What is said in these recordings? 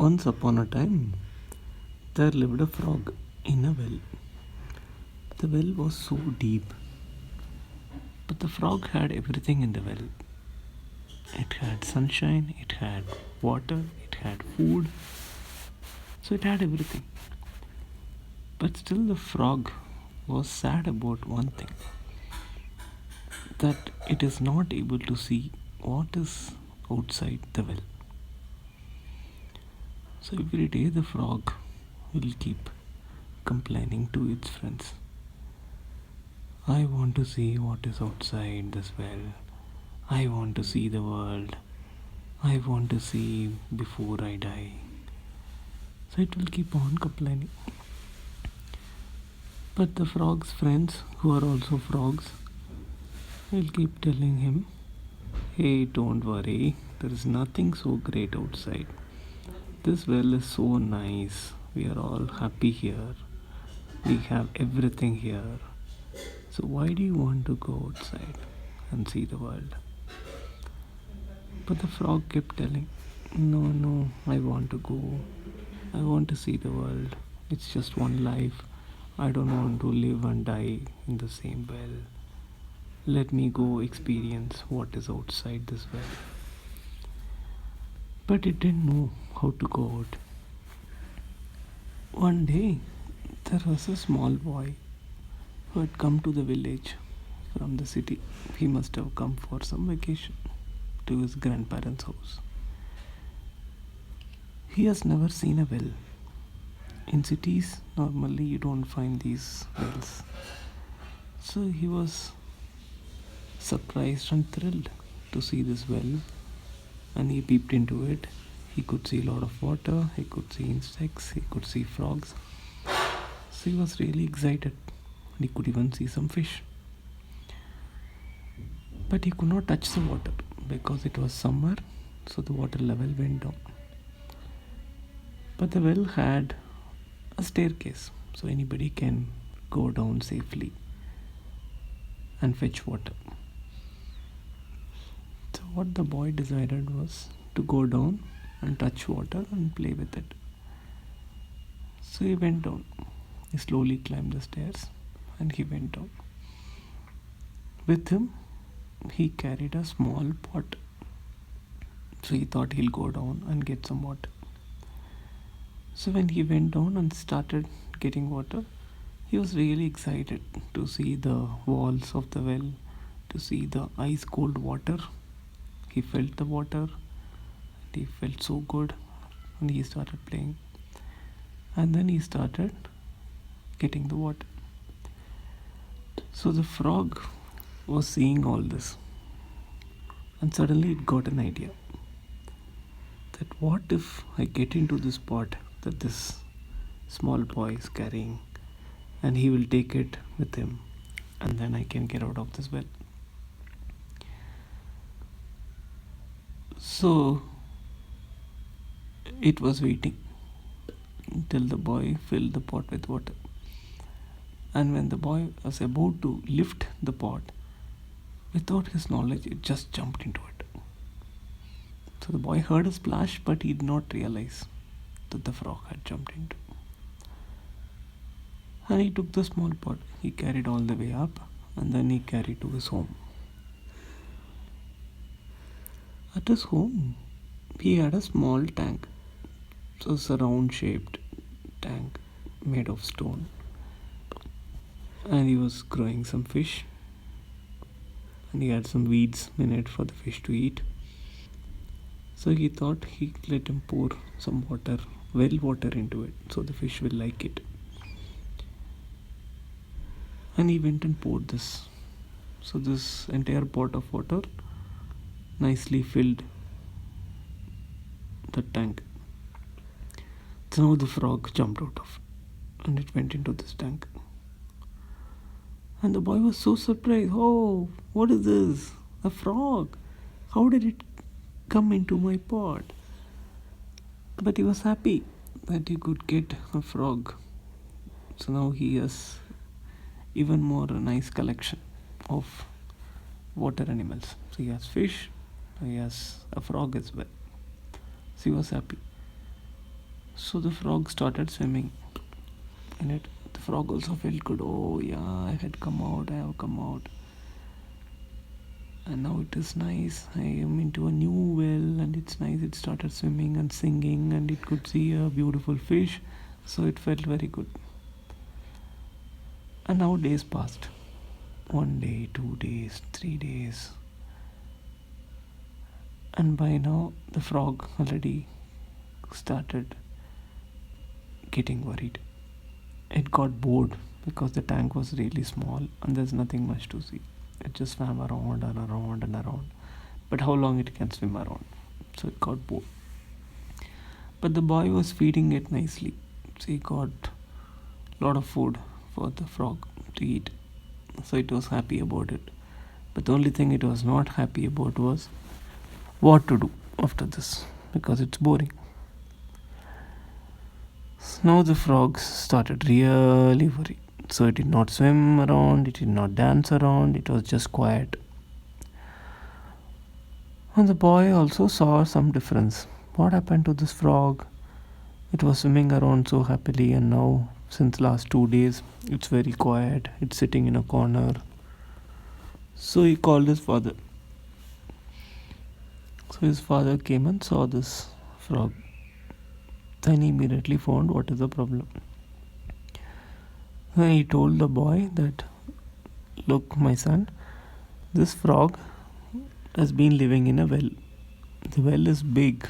Once upon a time, there lived a frog in a well. The well was so deep, but the frog had everything in the well. It had sunshine, it had water, it had food, so it had everything. But still, the frog was sad about one thing, that it is not able to see what is outside the well. So every day, the frog will keep complaining to its friends, I want to see what is outside this well. I want to see the world. I want to see before I die. So it will keep on complaining. But the frog's friends, who are also frogs, will keep telling him, hey, don't worry, there is nothing so great outside. This well is so nice. We are all happy here. We have everything here. So why do you want to go outside and see the world? But the frog kept telling, no, I want to go. I want to see the world. It's just one life. I don't want to live and die in the same well. Let me go experience what is outside this well. But it didn't know how to go out. One day, there was a small boy who had come to the village from the city. He must have come for some vacation to his grandparents' house. He has never seen a well. In cities, normally you don't find these wells. So he was surprised and thrilled to see this well, and he peeped into it. He could see a lot of water, he could see insects, he could see frogs. So he was really excited. He could even see some fish. But he could not touch the water because it was summer, so the water level went down. But the well had a staircase, so anybody can go down safely and fetch water. So what the boy decided was to go down and touch water and play with it. So he went down. He slowly climbed the stairs and he went down. With him, he carried a small pot. So he thought he'll go down and get some water. So when he went down and started getting water, he was really excited to see the walls of the well, to see the ice cold water. He felt the water and he felt so good, and he started playing. And then he started getting the water. So the frog was seeing all this, and suddenly it got an idea that what if I get into this pot that this small boy is carrying, and he will take it with him, and then I can get out of this well. So it was waiting till the boy filled the pot with water. And when the boy was about to lift the pot, without his knowledge, it just jumped into it. So the boy heard a splash, but he did not realize that the frog had jumped into. And he took the small pot, he carried all the way up, and then he carried to his home. At his home, he had a small tank. So it's a round shaped tank made of stone. And he was growing some fish. And he had some weeds in it for the fish to eat. So he thought he'd let him pour some water, well water into it, so the fish will like it. And he went and poured this. So this entire pot of water nicely filled the tank. So now the frog jumped out of it, and it went into this tank. And the boy was so surprised. Oh, what is this? A frog. How did it come into my pot? But he was happy that he could get a frog. So now he has even more a nice collection of water animals. So he has fish, he has a frog as well. So he was happy. So the frog started swimming in it. The frog also felt good. Oh yeah, I had come out, I have come out. And now it is nice. I am into a new well and it's nice. It started swimming and singing and it could see a beautiful fish. So it felt very good. And now days passed. 1 day, 2 days, 3 days. And by now the frog already started getting worried. It got bored because the tank was really small and there's nothing much to see. It just swam around and around and around. But how long it can swim around? So it got bored. But the boy was feeding it nicely. So he got a lot of food for the frog to eat. So it was happy about it. But the only thing it was not happy about was what to do after this because it's boring. So now the frogs started really worried. So it did not swim around, it did not dance around, it was just quiet. And the boy also saw some difference. What happened to this frog? It was swimming around so happily, and now, since last 2 days, it's very quiet. It's sitting in a corner. So he called his father. So his father came and saw this frog. Then he immediately found what is the problem. Then he told the boy that, look, my son, this frog has been living in a well. The well is big.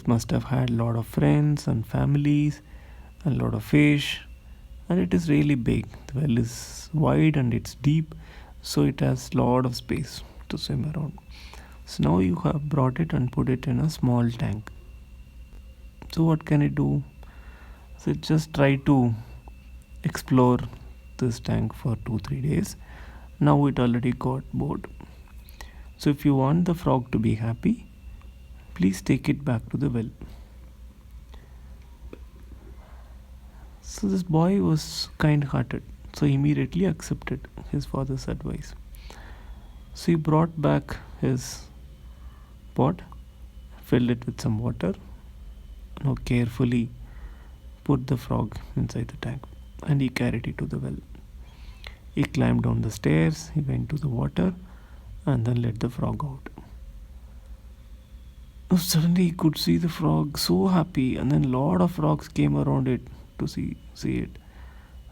Must have had a lot of friends and families, and a lot of fish, and it is really big. The well is wide and it's deep, so it has a lot of space to swim around. So now you have brought it and put it in a small tank. So what can it do? So it just try to explore this tank for 2-3 days. Now it already got bored. So if you want the frog to be happy, please take it back to the well. So this boy was kind hearted, so he immediately accepted his father's advice. So he brought back his pot, filled it with some water, now carefully put the frog inside the tank, and he carried it to the well. He climbed down the stairs, he went to the water, and then let the frog out. Suddenly he could see the frog so happy, and then a lot of frogs came around it to see it,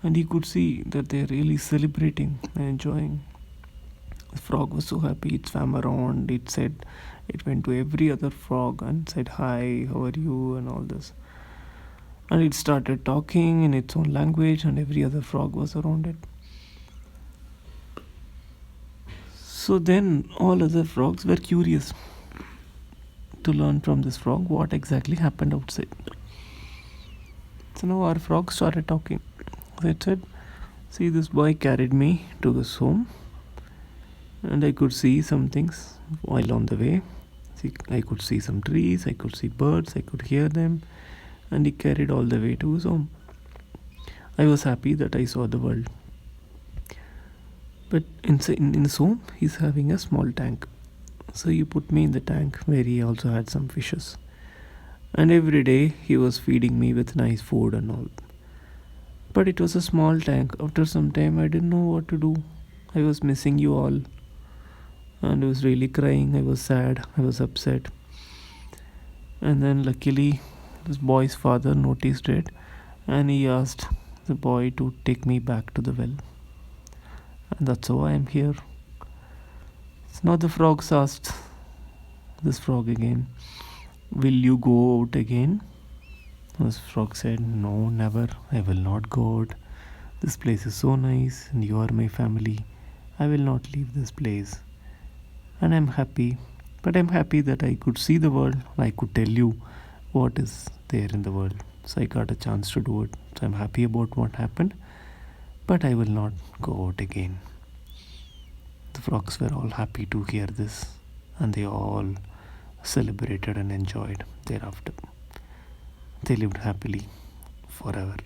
and he could see that they're really celebrating and enjoying. The frog was so happy, it swam around, it went to every other frog and said hi, how are you, and all this. And it started talking in its own language, and every other frog was around it. So then all other frogs were curious to learn from this frog what exactly happened outside. So now our frog started talking. So it said, see, this boy carried me to his home, and I could see some things while on the way. See, I could see some trees, I could see birds, I could hear them, and he carried all the way to his home. I was happy that I saw the world. But in his home, he's having a small tank. So he put me in the tank where he also had some fishes. And every day he was feeding me with nice food and all. But it was a small tank. After some time, I didn't know what to do. I was missing you all. And I was really crying. I was sad. I was upset. And then luckily, this boy's father noticed it. And he asked the boy to take me back to the well. And that's how I am here. So now the frogs asked this frog again, will you go out again? This frog said, no, never. I will not go out. This place is so nice and you are my family. I will not leave this place. And I'm happy. But I'm happy that I could see the world. I could tell you what is there in the world. So I got a chance to do it. So I'm happy about what happened. But I will not go out again. The frogs were all happy to hear this, and they all celebrated and enjoyed thereafter. They lived happily forever.